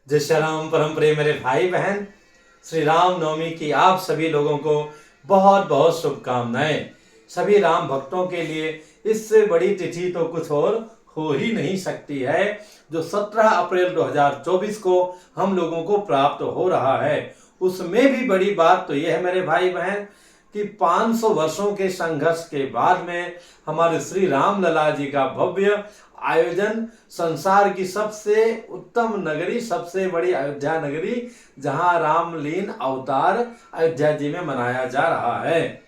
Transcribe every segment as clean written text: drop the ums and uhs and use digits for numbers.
जय श्री राम। परम प्रिय मेरे भाई बहन, श्री राम नवमी की आप सभी लोगों को बहुत बहुत शुभकामनाएं। सभी राम भक्तों के लिए इससे बड़ी तिथि तो कुछ और हो ही नहीं सकती है, जो 17 अप्रैल 2024 को हम लोगों को प्राप्त हो रहा है। उसमें भी बड़ी बात तो यह है मेरे भाई बहन कि 500 वर्षों के संघर्ष के बाद में हमारे श्री राम लला जी का भव्य आयोजन, संसार की सबसे उत्तम नगरी, सबसे बड़ी अयोध्या नगरी, जहां रामलीन अवतार अयोध्या जी में मनाया जा रहा है।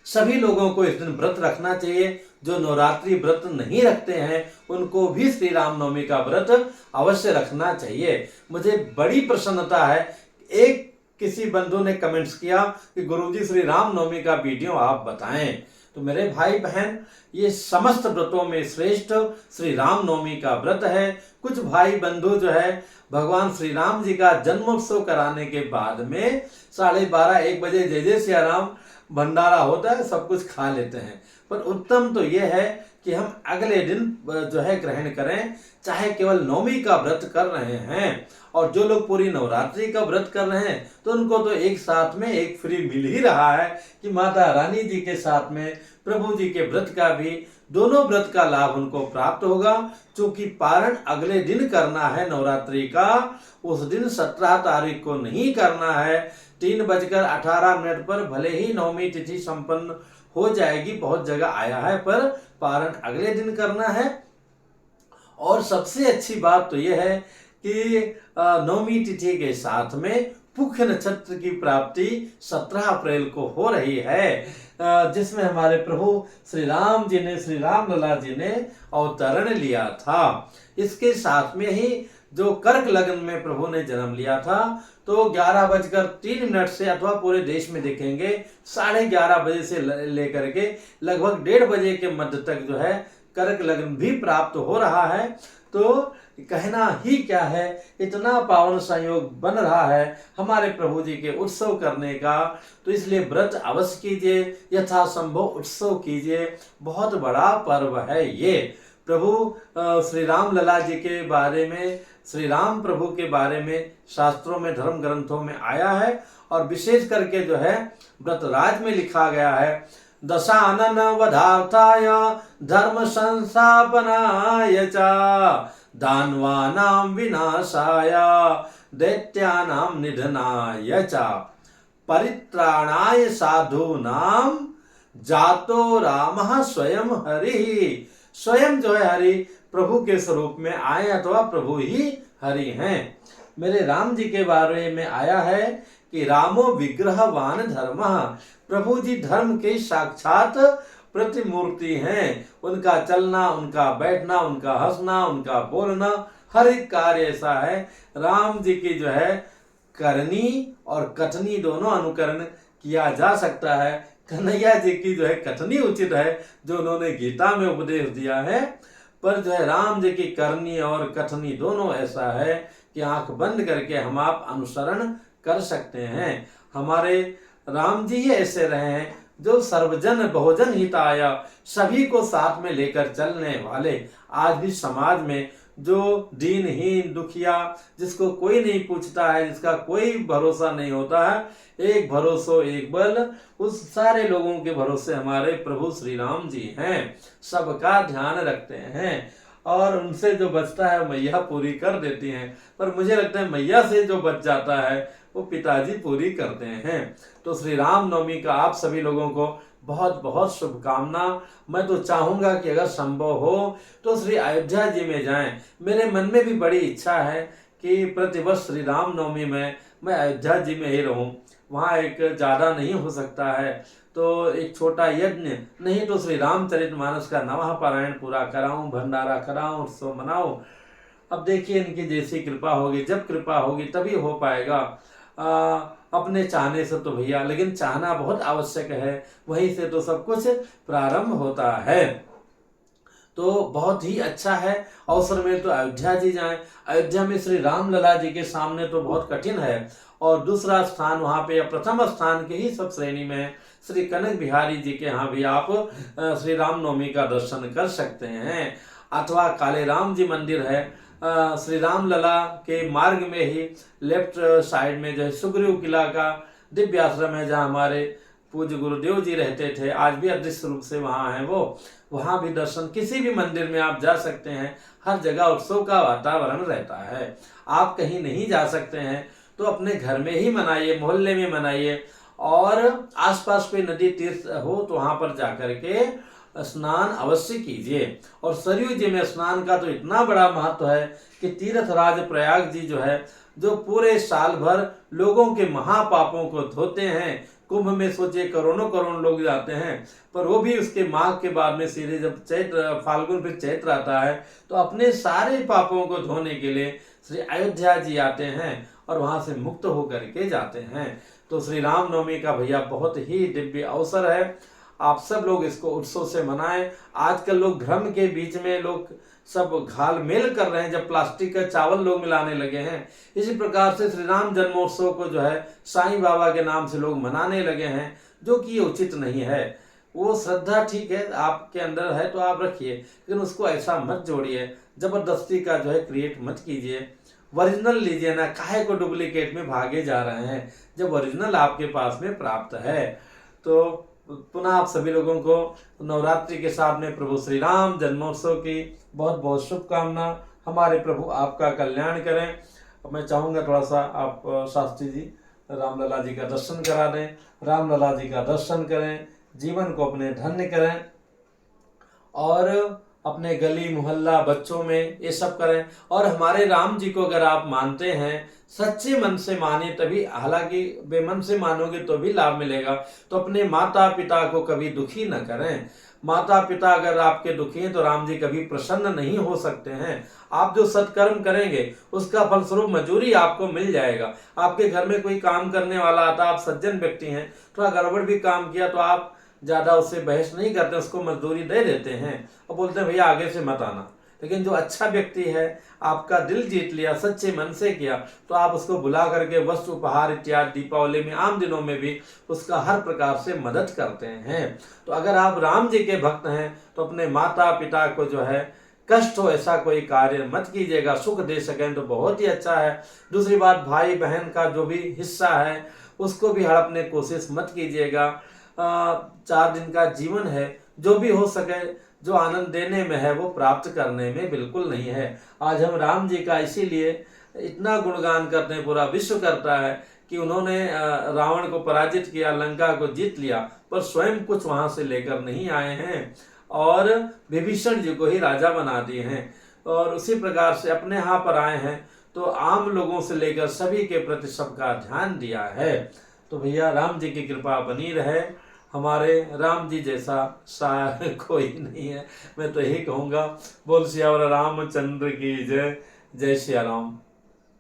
सभी लोगों को इस दिन व्रत रखना चाहिए। जो नवरात्रि व्रत नहीं रखते हैं उनको भी श्री रामनवमी का व्रत अवश्य रखना चाहिए। मुझे बड़ी प्रसन्नता है, एक किसी बंधु ने कमेंट्स किया कि गुरुजी श्री रामनवमी का वीडियो आप बताएं। तो मेरे भाई बहन, ये समस्त व्रतों में श्रेष्ठ श्री रामनवमी का व्रत है। कुछ भाई बंधु जो है भगवान श्री राम जी का जन्मोत्सव कराने के बाद में 12:30-1 बजे जय जय सिया राम भंडारा होता है, सब कुछ खा लेते हैं। पर उत्तम तो यह है कि हम अगले दिन जो है ग्रहण करें, चाहे केवल नवमी का व्रत कर रहे हैं। और जो लोग पूरी नवरात्रि का व्रत कर रहे हैं तो उनको तो एक साथ में एक फ्री मिल ही रहा है कि माता रानी जी के साथ में प्रभु जी के व्रत का भी, दोनों व्रत का लाभ उनको प्राप्त होगा। क्योंकि पारण अगले दिन करना है नवरात्रि का, उस दिन 17 तारीख को नहीं करना है। 3:18 पर भले ही नवमी तिथि संपन्न हो जाएगी, बहुत जगह आया है, पर पारण अगले दिन करना है। और सबसे अच्छी बात तो यह है कि नवमी तिथि के साथ में पुष्य नक्षत्र की प्राप्ति 17 अप्रैल को हो रही है, जिसमें हमारे प्रभु श्री राम जी ने, श्री राम लला जी ने अवतरण लिया था। इसके साथ में ही जो कर्क लग्न में प्रभु ने जन्म लिया था, तो 11:03 से, अथवा पूरे देश में देखेंगे 11:30 बजे से लेकर के लगभग 1:30 बजे के मध्य तक जो है कर्क लग्न भी प्राप्त हो रहा है। तो कहना ही क्या है, इतना पावन संयोग बन रहा है हमारे प्रभु जी के उत्सव करने का। तो इसलिए व्रत अवश्य कीजिए, यथासंभव उत्सव कीजिए। बहुत बड़ा पर्व है ये। प्रभु श्री राम लला जी के बारे में, श्री राम प्रभु के बारे में शास्त्रों में, धर्म ग्रंथों में आया है। और विशेष करके जो है व्रतराज में लिखा गया है, दशानन वधार्थाय धर्म संस्थापनाय च दानवानां विनाशाय दैत्यानां निधनाय च परित्राणाय साधूनां जातो रामः स्वयं हरि। स्वयं जो है हरि प्रभु के स्वरूप में आए, अथवा प्रभु ही हरि हैं। मेरे राम जी के बारे में आया है कि रामो विग्रहवान धर्मः। प्रभु जी धर्म के साक्षात प्रतिमूर्ति हैं। उनका चलना, उनका बैठना, उनका हंसना, उनका बोलना, हर एक कार्य ऐसा है। राम जी की जो है करनी और कथनी दोनों अनुकरण किया जा सकता है। कन्हैया जी की जो है कथनी उचित है, जो उन्होंने गीता में उपदेश दिया है, पर जो है राम जी की करनी और कथनी दोनों ऐसा है कि आंख बंद करके हम आप अनुसरण कर सकते हैं। हमारे राम जी ही ऐसे रहे हैं जो सर्वजन बहुजन हिताय, सभी को साथ में लेकर चलने वाले। आज भी समाज में जो दीनहीन, दुखिया, जिसको कोई नहीं पूछता है, जिसका कोई भरोसा नहीं होता है, एक भरोसो एक बल, उस सारे लोगों के भरोसे हमारे प्रभु श्री राम जी हैं। सबका ध्यान रखते हैं और उनसे जो बचता है मैया पूरी कर देती हैं। पर मुझे लगता है मैया से जो बच जाता है वो पिताजी पूरी करते हैं। तो श्री राम नवमी का आप सभी लोगों को बहुत बहुत शुभकामना। मैं तो चाहूंगा कि अगर संभव हो तो श्री अयोध्या जी में जाएं। मेरे मन में भी बड़ी इच्छा है कि प्रतिवर्ष श्री राम नवमी में मैं अयोध्या जी में ही रहूं। वहाँ एक ज़्यादा नहीं हो सकता है, तो एक छोटा यज्ञ, नहीं तो श्री रामचरितमानस का नवा पारायण पूरा कराऊं, भंडारा कराऊं, उत्सव मनाऊं। अब देखिए इनकी जैसी कृपा होगी, जब कृपा होगी तभी हो पाएगा। अपने चाहने से तो भैया, लेकिन चाहना बहुत आवश्यक है, वहीं से तो सब कुछ प्रारंभ होता है। तो बहुत ही अच्छा है। अवसर में तो अयोध्या जी जाएं। अयोध्या में श्री राम लला जी के सामने तो बहुत कठिन है, और दूसरा स्थान वहाँ पे, या प्रथम स्थान के ही सब श्रेणी में श्री कनक बिहारी जी के यहाँ भी आप श्री रामनवमी का दर्शन कर सकते हैं। अथवा काले राम जी मंदिर है श्री राम लला के मार्ग में ही लेफ्ट साइड में जो है सुग्रीव किला का दिव्य आश्रम है, जहाँ हमारे पूज्य गुरुदेव जी रहते थे। आज भी अदृश्य रूप से वहाँ है वो। वहाँ भी दर्शन, किसी भी मंदिर में आप जा सकते हैं। हर जगह उत्सव का वातावरण रहता है। आप कहीं नहीं जा सकते हैं तो अपने घर में ही मनाइए, मोहल्ले में मनाइए, और आसपास कोई नदी तीर्थ हो तो वहाँ पर जाकर के स्नान अवश्य कीजिए। और सरयू जी में स्नान का तो इतना बड़ा महत्व है कि तीर्थराज प्रयाग जी जो है, जो पूरे साल भर लोगों के महापापों को धोते हैं। कुंभ में सोचिए करोड़ों करोड़ लोग जाते हैं, पर वो भी उसके माघ के बाद में सीधे जब चैत्र फाल्गुन फिर चैत्र आता है तो अपने सारे पापों को धोने के लिए श्री अयोध्या जी आते हैं और वहां से मुक्त होकर के जाते हैं। तो श्री रामनवमी का भैया बहुत ही दिव्य अवसर है। आप सब लोग इसको उत्सव से मनाएं। आजकल लोग भ्रम के बीच में लोग सब घाल मेल कर रहे हैं, जब प्लास्टिक का चावल लोग मिलाने लगे हैं। इसी प्रकार से श्री राम जन्मोत्सव को जो है साईं बाबा के नाम से लोग मनाने लगे हैं, जो कि ये उचित नहीं है। वो श्रद्धा ठीक है, आपके अंदर है तो आप रखिए, लेकिन उसको ऐसा मत जोड़िए, जबरदस्ती का जो है क्रिएट मत कीजिए। ओरिजिनल लीजिए ना, काहे को डुप्लीकेट में भागे जा रहे हैं जब ओरिजिनल आपके पास में प्राप्त है। तो पुनः आप सभी लोगों को नवरात्रि के साथ में प्रभु श्री राम जन्मोत्सव की बहुत बहुत शुभकामना। हमारे प्रभु आपका कल्याण करें। मैं चाहूँगा थोड़ा सा आप शास्त्री जी रामलला जी का दर्शन करा दें। रामलला जी का दर्शन करें, जीवन को अपने धन्य करें, और अपने गली मोहल्ला बच्चों में ये सब करें। और हमारे राम जी को अगर आप मानते हैं, सच्चे मन से माने तभी, हालांकि बेमन से मानोगे तो भी लाभ मिलेगा। तो अपने माता पिता को कभी दुखी न करें। माता पिता अगर आपके दुखी हैं तो राम जी कभी प्रसन्न नहीं हो सकते हैं। आप जो सत्कर्म करेंगे उसका फलस्वरूप मजूरी आपको मिल जाएगा। आपके घर में कोई काम करने वाला आता, आप सज्जन व्यक्ति हैं, थोड़ा गड़बड़ भी काम किया तो आप ज़्यादा उससे बहस नहीं करते, उसको मजदूरी दे देते हैं और बोलते हैं भैया आगे से मत आना। लेकिन जो अच्छा व्यक्ति है, आपका दिल जीत लिया, सच्चे मन से किया, तो आप उसको बुला करके वस्त्र उपहार इत्यादि, दीपावली में आम दिनों में भी उसका हर प्रकार से मदद करते हैं। तो अगर आप राम जी के भक्त हैं तो अपने माता पिता को जो है कष्ट हो ऐसा कोई कार्य मत कीजिएगा। सुख दे सकें तो बहुत ही अच्छा है। दूसरी बात, भाई बहन का जो भी हिस्सा है उसको भी हड़पने की कोशिश मत कीजिएगा। 4 दिन का जीवन है, जो भी हो सके, जो आनंद देने में है वो प्राप्त करने में बिल्कुल नहीं है। आज हम राम जी का इसीलिए इतना गुणगान करते हैं, पूरा विश्व करता है कि उन्होंने रावण को पराजित किया, लंका को जीत लिया, पर स्वयं कुछ वहां से लेकर नहीं आए हैं और विभीषण जी को ही राजा बना दिए हैं। और उसी प्रकार से अपने यहाँ पर आए हैं तो आम लोगों से लेकर सभी के प्रति सबका ध्यान दिया है। तो भैया राम जी की कृपा बनी रहे। हमारे राम जी जैसा शायद कोई नहीं है। मैं तो यही कहूँगा, बोल सियावर रामचंद्र की जय। जय सिया राम।